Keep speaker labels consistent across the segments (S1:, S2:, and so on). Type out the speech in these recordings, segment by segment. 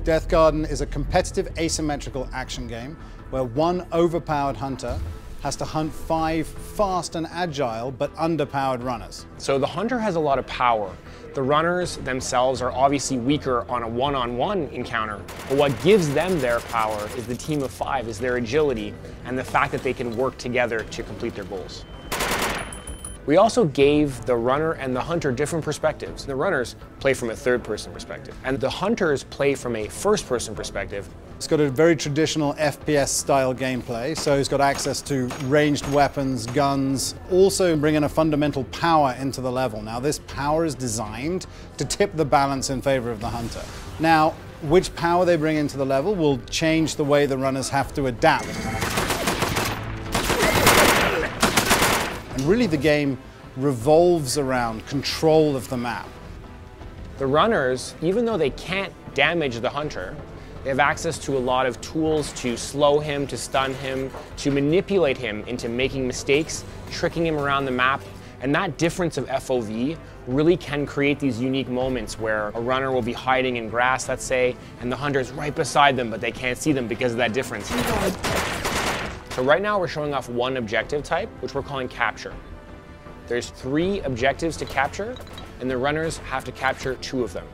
S1: Deathgarden is a competitive asymmetrical action game where one overpowered hunter has to hunt 5 fast and agile but underpowered runners.
S2: So the hunter has a lot of power. The runners themselves are obviously weaker on a one-on-one encounter, but what gives them their power is the team of 5, is their agility and the fact that they can work together to complete their goals. We also gave the runner and the hunter different perspectives. The runners play from a third-person perspective, and the hunters play from a first-person perspective.
S1: It's got a very traditional FPS-style gameplay, so it's got access to ranged weapons, guns, also bringing a fundamental power into the level. Now, this power is designed to tip the balance in favor of the hunter. Now, which power they bring into the level will change the way the runners have to adapt. And really the game revolves around control of the map.
S2: The runners, even though they can't damage the hunter, they have access to a lot of tools to slow him, to stun him, to manipulate him into making mistakes, tricking him around the map. And that difference of FOV really can create these unique moments where a runner will be hiding in grass, let's say, and the hunter's right beside them, but they can't see them because of that difference. So right now we're showing off one objective type, which we're calling capture. There's 3 objectives to capture, and the runners have to capture 2 of them.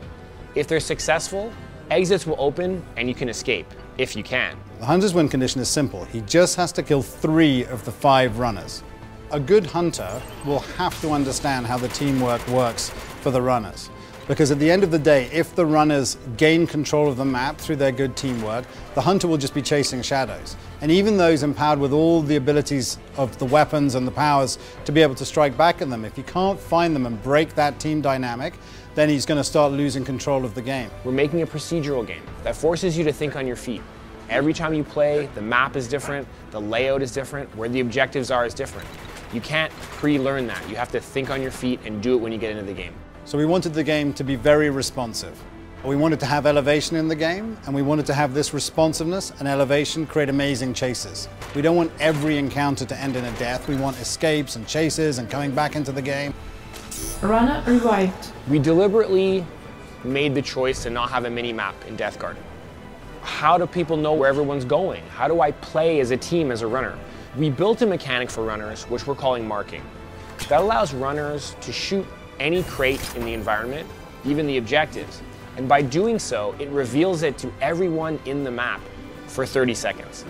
S2: If they're successful, exits will open and you can escape, if you can.
S1: The hunter's win condition is simple. He just has to kill 3 of the 5 runners. A good hunter will have to understand how the teamwork works for the runners. Because at the end of the day, if the runners gain control of the map through their good teamwork, the hunter will just be chasing shadows. And even those empowered with all the abilities of the weapons and the powers to be able to strike back at them, if you can't find them and break that team dynamic, then he's going to start losing control of the game.
S2: We're making a procedural game that forces you to think on your feet. Every time you play, the map is different, the layout is different, where the objectives are is different. You can't pre-learn that. You have to think on your feet and do it when you get into the game.
S1: So we wanted the game to be very responsive. We wanted to have elevation in the game, and we wanted to have this responsiveness and elevation create amazing chases. We don't want every encounter to end in a death. We want escapes and chases and coming back into the game.
S3: Runner revived.
S2: We deliberately made the choice to not have a mini-map in Deathgarden. How do people know where everyone's going? How do I play as a team, as a runner? We built a mechanic for runners, which we're calling marking. That allows runners to shoot any crate in the environment, even the objectives. And by doing so, it reveals it to everyone in the map for 30 seconds.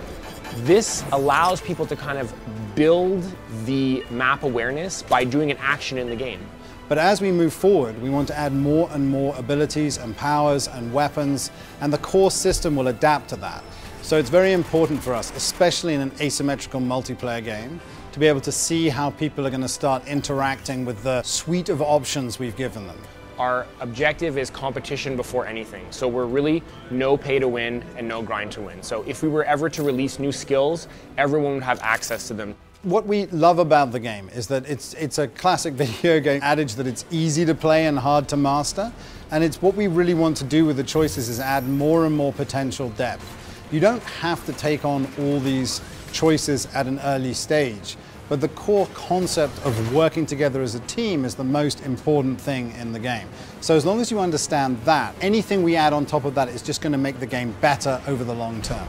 S2: This allows people to kind of build the map awareness by doing an action in the game.
S1: But as we move forward, we want to add more and more abilities and powers and weapons, and the core system will adapt to that. So it's very important for us, especially in an asymmetrical multiplayer game, to be able to see how people are going to start interacting with the suite of options we've given them.
S2: Our objective is competition before anything. So we're really no pay to win and no grind to win. So if we were ever to release new skills, everyone would have access to them.
S1: What we love about the game is that it's a classic video game adage that it's easy to play and hard to master. And it's what we really want to do with the choices is add more and more potential depth. You don't have to take on all these choices at an early stage, but the core concept of working together as a team is the most important thing in the game. So as long as you understand that, anything we add on top of that is just going to make the game better over the long term.